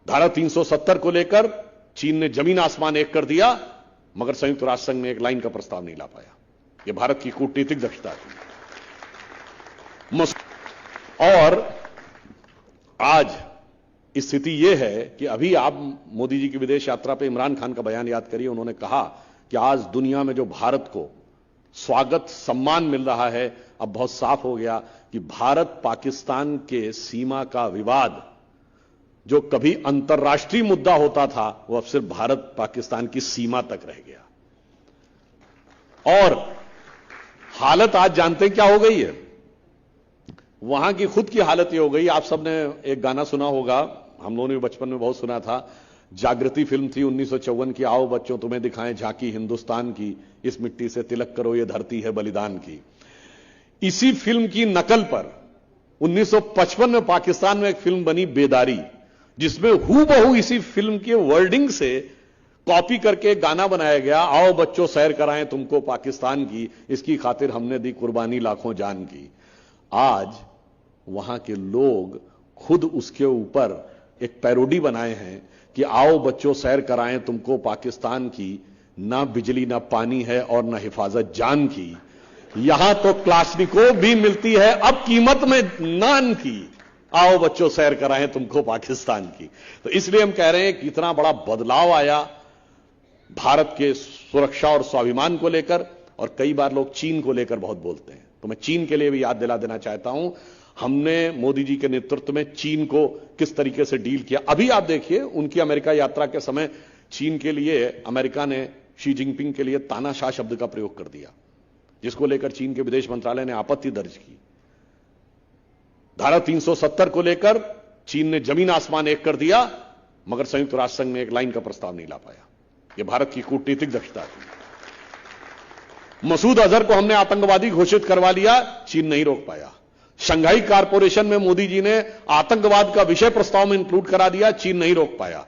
धारा 370 को लेकर चीन ने जमीन आसमान एक कर दिया, मगर संयुक्त राष्ट्र संघ में एक लाइन का प्रस्ताव नहीं ला पाया। यह भारत की कूटनीतिक दक्षता थी। और आज स्थिति यह है कि अभी आप मोदी जी की विदेश यात्रा पे इमरान खान का बयान याद करिए। उन्होंने कहा कि आज दुनिया में जो भारत को स्वागत सम्मान मिल रहा है, अब बहुत साफ हो गया कि भारत पाकिस्तान के सीमा का विवाद जो कभी अंतर्राष्ट्रीय मुद्दा होता था, वो अब सिर्फ भारत पाकिस्तान की सीमा तक रह गया। और हालत आज जानते हैं क्या हो गई है? वहां की खुद की हालत ये हो गई। आप सबने एक गाना सुना होगा, हम लोगों ने बचपन में बहुत सुना था। जागृति फिल्म थी 1954 की, आओ बच्चों तुम्हें दिखाएं झांकी हिंदुस्तान की, इस मिट्टी से तिलक करो ये धरती है बलिदान की। इसी फिल्म की नकल पर 1955 में पाकिस्तान में एक फिल्म बनी बेदारी, जिसमें हूबहू इसी फिल्म के वर्डिंग से कॉपी करके गाना बनाया गया, आओ बच्चों सैर कराएं तुमको पाकिस्तान की, इसकी खातिर हमने दी कुर्बानी लाखों जान की। आज वहां के लोग खुद उसके ऊपर एक पैरोडी बनाए हैं कि आओ बच्चों सैर कराएं तुमको पाकिस्तान की, ना बिजली ना पानी है और ना हिफाजत जान की। यहां तो क्लासनिकोव भी मिलती है अब कीमत में नान की, आओ बच्चों सैर कराएं तुमको पाकिस्तान की। तो इसलिए हम कह रहे हैं कि इतना बड़ा बदलाव आया भारत के सुरक्षा और स्वाभिमान को लेकर। और कई बार लोग चीन को लेकर बहुत बोलते हैं, तो मैं चीन के लिए भी याद दिला देना चाहता हूं, हमने मोदी जी के नेतृत्व में चीन को किस तरीके से डील किया। अभी आप देखिए उनकी अमेरिका यात्रा के समय चीन के लिए अमेरिका ने शी जिनपिंग के लिए तानाशाह शब्द का प्रयोग कर दिया, जिसको लेकर चीन के विदेश मंत्रालय ने आपत्ति दर्ज की। धारा 370 को लेकर चीन ने जमीन आसमान एक कर दिया, मगर संयुक्त राष्ट्र संघ में एक लाइन का प्रस्ताव नहीं ला पाया। यह भारत की कूटनीतिक दक्षता थी। मसूद अजहर को हमने आतंकवादी घोषित करवा लिया, चीन नहीं रोक पाया। शंघाई कॉरपोरेशन में मोदी जी ने आतंकवाद का विषय प्रस्ताव में इंक्लूड करा दिया, चीन नहीं रोक पाया।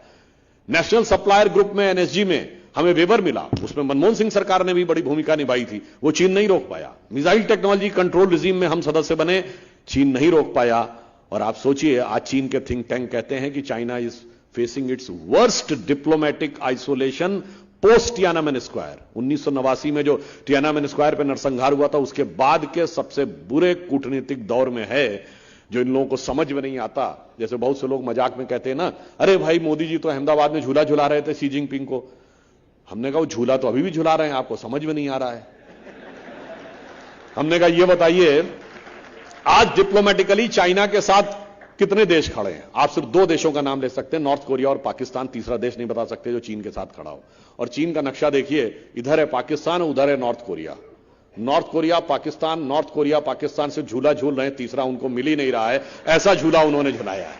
नेशनल सप्लायर ग्रुप में एनएसजी में हमें वेबर मिला, उसमें मनमोहन सिंह सरकार ने भी बड़ी भूमिका निभाई थी, वो चीन नहीं रोक पाया। मिसाइल टेक्नोलॉजी कंट्रोल रिजीम में हम सदस्य बने, चीन नहीं रोक पाया। और आप सोचिए, आज चीन के थिंक टैंक कहते हैं कि China is facing its worst diplomatic isolation post Tiananmen Square. 1989 में जो तियानामेन स्क्वायर पर नरसंहार हुआ था, उसके बाद के सबसे बुरे कूटनीतिक दौर में है, जो इन लोगों को समझ में नहीं आता। जैसे बहुत से लोग मजाक में कहते हैं ना, अरे भाई मोदी जी तो अहमदाबाद में झूला झुला रहे थे शी जिनपिंग को। हमने कहा वो झूला तो अभी भी झुला रहे हैं, आपको समझ में नहीं आ रहा है। हमने कहा ये बताइए, आज डिप्लोमेटिकली चाइना के साथ कितने देश खड़े हैं? आप सिर्फ दो देशों का नाम ले सकते हैं, नॉर्थ कोरिया और पाकिस्तान। तीसरा देश नहीं बता सकते जो चीन के साथ खड़ा हो। और चीन का नक्शा देखिए, इधर है पाकिस्तान, उधर है north Korea. North Korea Pakistan, north Korea Pakistan से झूला झूल रहे हैं, तीसरा उनको मिल ही नहीं रहा है। ऐसा झूला उन्होंने झुलाया है।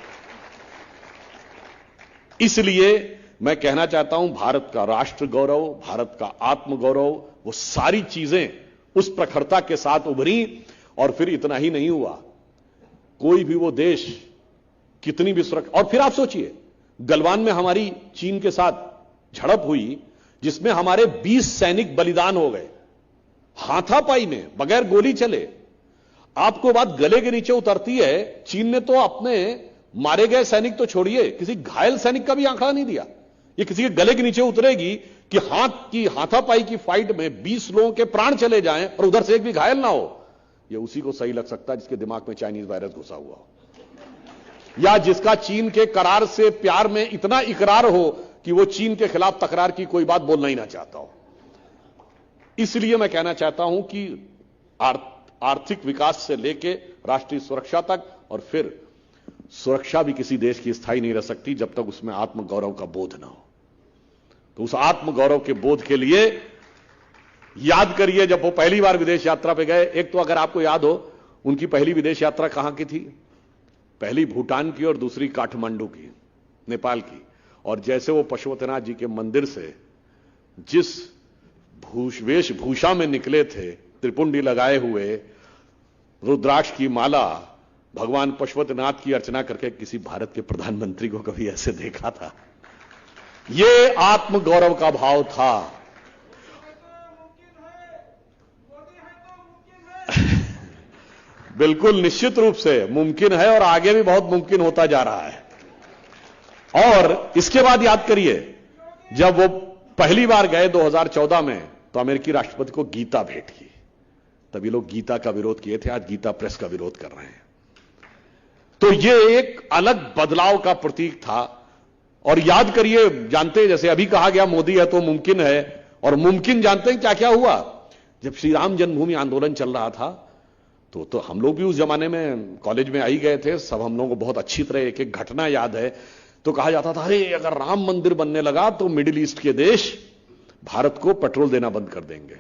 इसलिए मैं कहना चाहता हूं, भारत का राष्ट्र गौरव, भारत का आत्म गौरव, वो सारी चीजें उस प्रखरता के साथ उभरी। और फिर इतना ही नहीं हुआ, कोई भी वो देश कितनी भी सुरक्षा। और फिर आप सोचिए, गलवान में हमारी चीन के साथ झड़प हुई, जिसमें हमारे 20 सैनिक बलिदान हो गए, हाथापाई में, बगैर गोली चले। आपको बात गले के नीचे उतरती है, चीन ने तो अपने मारे गए सैनिक तो छोड़िए, किसी घायल सैनिक का भी आंकड़ा नहीं दिया। ये किसी के गले के नीचे उतरेगी कि हाथापाई की फाइट में 20 लोगों के प्राण चले जाएं और उधर से एक भी घायल ना हो। ये उसी को सही लग सकता है जिसके दिमाग में चाइनीज वायरस घुसा हुआ हो, या जिसका चीन के करार से प्यार में इतना इकरार हो कि वो चीन के खिलाफ तकरार की कोई बात बोलना ही ना चाहता हो। इसलिए मैं कहना चाहता हूं कि आर्थिक विकास से लेकर राष्ट्रीय सुरक्षा तक, और फिर सुरक्षा भी किसी देश की स्थायी नहीं रह सकती जब तक उसमें आत्मगौरव का बोध ना हो। तो उस आत्मगौरव के बोध के लिए याद करिए, जब वो पहली बार विदेश यात्रा पे गए, एक तो अगर आपको याद हो, उनकी पहली विदेश यात्रा कहां की थी? पहली भूटान की और दूसरी काठमांडू की, नेपाल की। और जैसे वो पशुपतिनाथ जी के मंदिर से जिस वेशभूषा में निकले थे, त्रिपुंडी लगाए हुए, रुद्राक्ष की माला, भगवान पशुपतिनाथ की अर्चना करके, किसी भारत के प्रधानमंत्री को कभी ऐसे देखा था? ये आत्मगौरव का भाव था। बिल्कुल निश्चित रूप से मुमकिन है, और आगे भी बहुत मुमकिन होता जा रहा है। और इसके बाद याद करिए, जब वो पहली बार गए 2014 में, तो अमेरिकी राष्ट्रपति को गीता भेंट की। तभी लोग गीता का विरोध किए थे, आज गीता प्रेस का विरोध कर रहे हैं। तो ये एक अलग बदलाव का प्रतीक था। और याद करिए, जानते हैं, जैसे अभी कहा गया मोदी है तो मुमकिन है, और मुमकिन जानते हैं क्या क्या हुआ। जब श्री राम जन्मभूमि आंदोलन चल रहा था, तो हम लोग भी उस जमाने में कॉलेज में आई गए थे, सब हम लोगों को बहुत अच्छी तरह एक एक घटना याद है। तो कहा जाता था, अरे अगर राम मंदिर बनने लगा तो मिडिल ईस्ट के देश भारत को पेट्रोल देना बंद कर देंगे।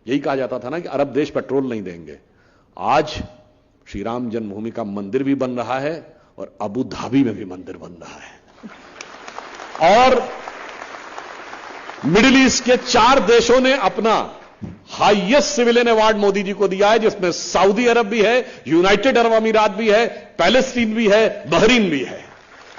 यही कहा जाता था ना कि अरब देश पेट्रोल नहीं देंगे। आज श्री राम जन्मभूमि का मंदिर भी बन रहा है और अबू धाबी में भी मंदिर बन रहा है। और मिडिल ईस्ट के 4 देशों ने अपना highest civilian award Modi ji को दिया है, जिसमें सऊदी अरब भी है, यूनाइटेड अरब अमीरात भी है, पैलेस्टीन भी है, बहरीन भी है।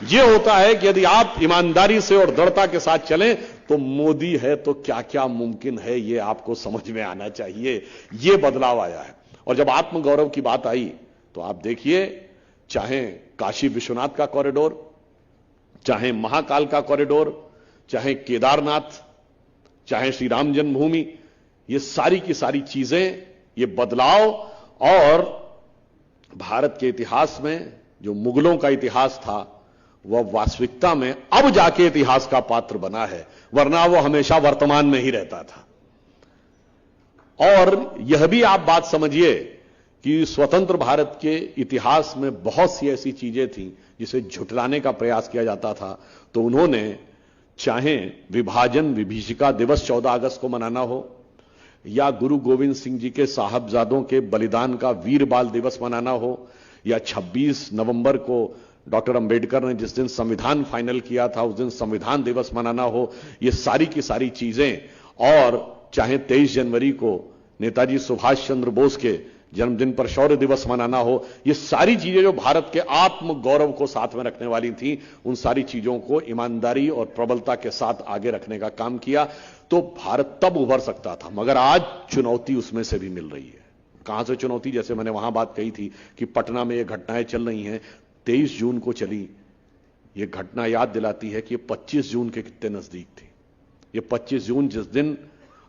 यह होता है कि यदि आप ईमानदारी से और दृढ़ता के साथ चलें तो मोदी है तो क्या क्या मुमकिन है, यह आपको समझ में आना चाहिए। यह बदलाव आया है। और जब आत्मगौरव की बात आई तो आप देखिए, चाहे काशी विश्वनाथ का कॉरिडोर, चाहे महाकाल का कॉरिडोर, चाहे केदारनाथ, चाहे श्री राम जन्मभूमि, ये सारी की सारी चीजें, ये बदलाव और भारत के इतिहास में जो मुगलों का इतिहास था वह वास्तविकता में अब जाके इतिहास का पात्र बना है, वरना वो हमेशा वर्तमान में ही रहता था। और यह भी आप बात समझिए कि स्वतंत्र भारत के इतिहास में बहुत सी ऐसी चीजें थीं जिसे झुठलाने का प्रयास किया जाता था। तो उन्होंने, चाहे विभाजन विभीषिका दिवस 14 अगस्त को मनाना हो, या गुरु गोविंद सिंह जी के साहबजादों के बलिदान का वीर बाल दिवस मनाना हो, या 26 नवंबर को डॉक्टर अंबेडकर ने जिस दिन संविधान फाइनल किया था उस दिन संविधान दिवस मनाना हो, ये सारी की सारी चीजें, और चाहे 23 जनवरी को नेताजी सुभाष चंद्र बोस के जन्मदिन पर शौर्य दिवस मनाना हो, ये सारी चीजें जो भारत के आत्म गौरव को साथ में रखने वाली थी, उन सारी चीजों को ईमानदारी और प्रबलता के साथ आगे रखने का काम किया, तो भारत तब उभर सकता था। मगर आज चुनौती उसमें से भी मिल रही है। कहां से चुनौती? जैसे मैंने वहां बात कही थी कि पटना में ये घटनाएं चल रही हैं, 23 जून को चली, ये घटना याद दिलाती है कि ये 25 जून के कितने नजदीक थी। ये 25 जून जिस दिन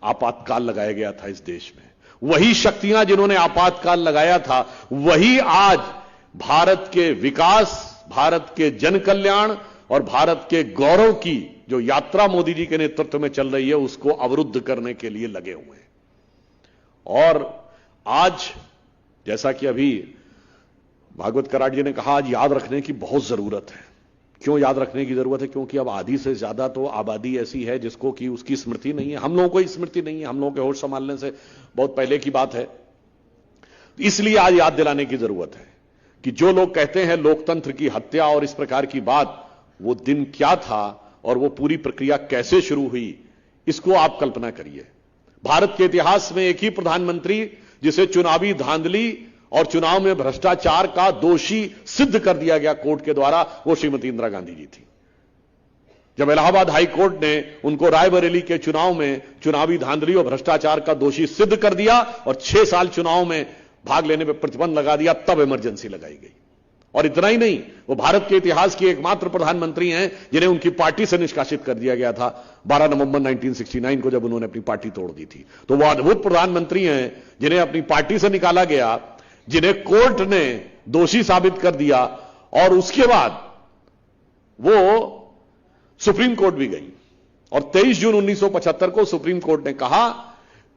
आपातकाल लगाया गया था इस देश में, वही शक्तियां जिन्होंने आपातकाल लगाया था, वही आज भारत के विकास, भारत के जन कल्याण और भारत के गौरव की जो यात्रा मोदी जी के नेतृत्व में चल रही है, उसको अवरुद्ध करने के लिए लगे हुए हैं। और आज, जैसा कि अभी भागवत कराड़ जी ने कहा, आज याद रखने की बहुत जरूरत है। क्यों याद रखने की जरूरत है? क्योंकि अब आधी से ज्यादा तो आबादी ऐसी है जिसको कि उसकी स्मृति नहीं है। हम लोगों को स्मृति नहीं है, हम लोगों के होश संभालने से बहुत पहले की बात है। इसलिए आज याद दिलाने की जरूरत है कि जो लोग कहते हैं लोकतंत्र की हत्या और इस प्रकार की बात, वो दिन क्या था और वो पूरी प्रक्रिया कैसे शुरू हुई, इसको आप कल्पना करिए। भारत के इतिहास में एक ही प्रधानमंत्री जिसे चुनावी धांधली और चुनाव में भ्रष्टाचार का दोषी सिद्ध कर दिया गया कोर्ट के द्वारा, वो श्रीमती इंदिरा गांधी जी थी। जब इलाहाबाद हाई कोर्ट ने उनको रायबरेली के चुनाव में चुनावी धांधली और भ्रष्टाचार का दोषी सिद्ध कर दिया और 6 साल चुनाव में भाग लेने पर प्रतिबंध लगा दिया, तब इमरजेंसी लगाई गई। और इतना ही नहीं, वो भारत के इतिहास की एकमात्र प्रधानमंत्री हैं जिन्हें उनकी पार्टी से निष्कासित कर दिया गया था 12 नवंबर 1969 को, जब उन्होंने अपनी पार्टी तोड़ दी थी। तो वो अद्भुत प्रधानमंत्री हैं जिन्हें अपनी पार्टी से निकाला गया, जिन्हें कोर्ट ने दोषी साबित कर दिया, और उसके बाद वो सुप्रीम कोर्ट भी गई। और 23 जून 1975 को सुप्रीम कोर्ट ने कहा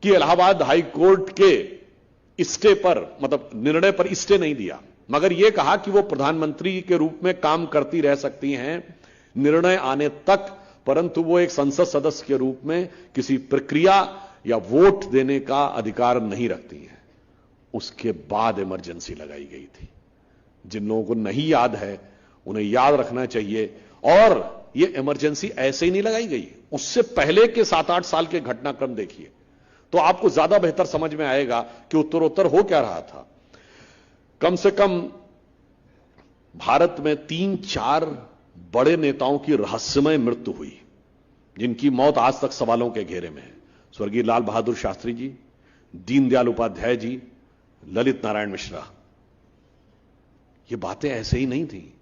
कि इलाहाबाद हाई कोर्ट के स्टे पर, मतलब निर्णय पर स्टे नहीं दिया, मगर यह कहा कि वो प्रधानमंत्री के रूप में काम करती रह सकती हैं निर्णय आने तक, परंतु वो एक संसद सदस्य के रूप में किसी प्रक्रिया या वोट देने का अधिकार नहीं रखती हैं। उसके बाद इमरजेंसी लगाई गई थी। जिन लोगों को नहीं याद है उन्हें याद रखना चाहिए। और यह इमरजेंसी ऐसे ही नहीं लगाई गई, उससे पहले के 7-8 साल के घटनाक्रम देखिए तो आपको ज्यादा बेहतर समझ में आएगा कि उत्तरोत्तर हो क्या रहा था। कम से कम भारत में 3-4 बड़े नेताओं की रहस्यमय मृत्यु हुई, जिनकी मौत आज तक सवालों के घेरे में है। स्वर्गीय लाल बहादुर शास्त्री जी, दीनदयाल उपाध्याय जी, ललित नारायण मिश्रा। ये बातें ऐसे ही नहीं थी।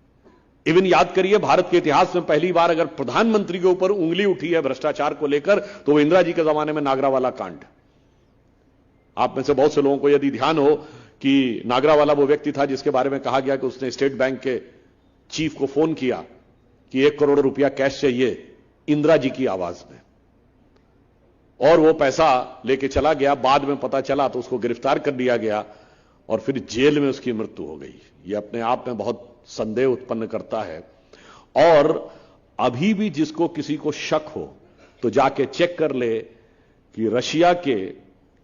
इवन याद करिए, भारत के इतिहास में पहली बार अगर प्रधानमंत्री के ऊपर उंगली उठी है भ्रष्टाचार को लेकर तो वो इंदिरा जी के जमाने में नागरावाला कांड। आप में से बहुत से लोगों को यदि ध्यान हो कि नागरावाला वो व्यक्ति था जिसके बारे में कहा गया कि उसने स्टेट बैंक के चीफ को फोन किया कि 1 करोड़ रुपया कैश चाहिए इंदिरा जी की आवाज में, और वो पैसा लेके चला गया। बाद में पता चला तो उसको गिरफ्तार कर लिया गया और फिर जेल में उसकी मृत्यु हो गई। ये अपने आप में बहुत संदेह उत्पन्न करता है। और अभी भी जिसको किसी को शक हो तो जाके चेक कर ले कि रशिया के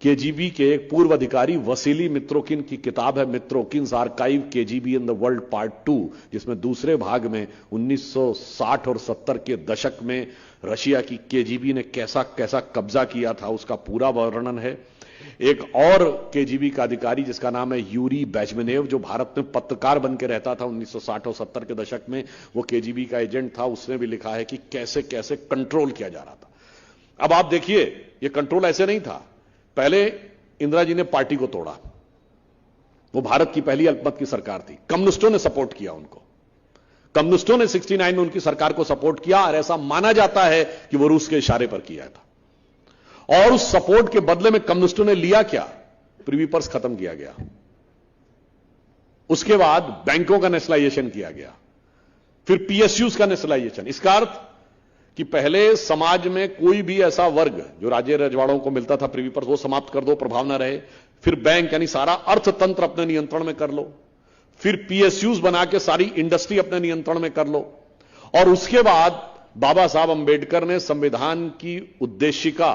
केजीबी के एक पूर्व अधिकारी वसीली मित्रोकिन की किताब है Mitrokhin's archive KGB in the world part 2, जिसमें दूसरे भाग में 1960 और 70 के दशक में रशिया की केजीबी ने कैसा कैसा कब्जा किया था उसका पूरा वर्णन है। एक और केजीबी का अधिकारी जिसका नाम है यूरी बेजमेनेव, जो भारत में पत्रकार बन के रहता था 1960 और 70 के दशक में, वो केजीबी का एजेंट था। उसने भी लिखा है कि कैसे कैसे कंट्रोल किया जा रहा था। अब आप देखिए, ये कंट्रोल ऐसे नहीं था। पहले इंदिरा जी ने पार्टी को तोड़ा, वो भारत की पहली अल्पमत की सरकार थी, कम्युनिस्टों ने सपोर्ट किया उनको। कम्युनिस्टों ने 69 में उनकी सरकार को सपोर्ट किया और ऐसा माना जाता है कि वो रूस के इशारे पर किया था। और उस सपोर्ट के बदले में कम्युनिस्टों ने लिया क्या? प्रिवी पर्स खत्म किया गया, उसके बाद बैंकों का नेशनलाइजेशन किया गया, फिर पीएसयूज का नेशनलाइजेशन। इसका अर्थ कि पहले समाज में कोई भी ऐसा वर्ग जो राज्य रजवाड़ों को मिलता था प्रिवी पर्स, वो समाप्त कर दो, प्रभाव ना रहे। फिर बैंक यानी सारा अर्थतंत्र अपने नियंत्रण में कर लो, फिर पीएसयूज बना के सारी इंडस्ट्री अपने नियंत्रण में कर लो। और उसके बाद बाबा साहब अंबेडकर ने संविधान की उद्देशिका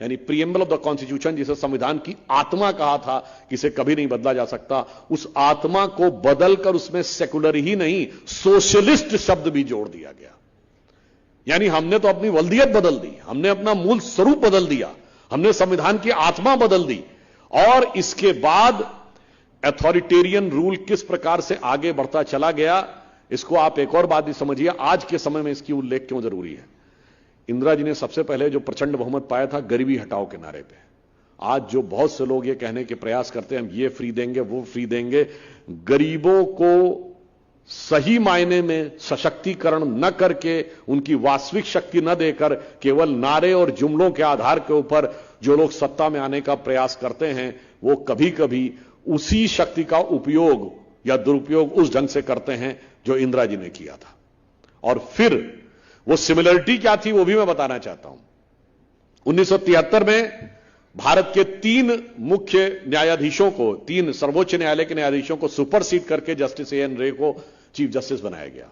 यानी प्रीएम्बल ऑफ द कॉन्स्टिट्यूशन, जिसे संविधान की आत्मा कहा था कि इसे कभी नहीं बदला जा सकता, उस आत्मा को बदलकर उसमें सेकुलर ही नहीं सोशलिस्ट शब्द भी जोड़ दिया गया। यानी हमने तो अपनी वल्दियत बदल दी, हमने अपना मूल स्वरूप बदल दिया, हमने संविधान की आत्मा बदल दी। और इसके बाद अथॉरिटेरियन रूल किस प्रकार से आगे बढ़ता चला गया, इसको आप एक और बात भी समझिए। आज के समय में इसकी उल्लेख क्यों जरूरी है? इंदिरा जी ने सबसे पहले जो प्रचंड बहुमत पाया था गरीबी हटाओ के नारे पे। आज जो बहुत से लोग ये कहने के प्रयास करते हैं हम ये फ्री देंगे वो फ्री देंगे, गरीबों को सही मायने में सशक्तिकरण न करके, उनकी वास्तविक शक्ति न देकर, केवल नारे और जुमलों के आधार के ऊपर जो लोग सत्ता में आने का प्रयास करते हैं, वो कभी कभी उसी शक्ति का उपयोग या दुरुपयोग उस ढंग से करते हैं जो इंदिरा जी ने किया था। और फिर वो सिमिलरिटी क्या थी वो भी मैं बताना चाहता हूं। 1973 में भारत के 3 मुख्य न्यायाधीशों को, 3 सर्वोच्च न्यायालय के न्यायाधीशों को सुपरसीड करके जस्टिस एएन रे को चीफ जस्टिस बनाया गया।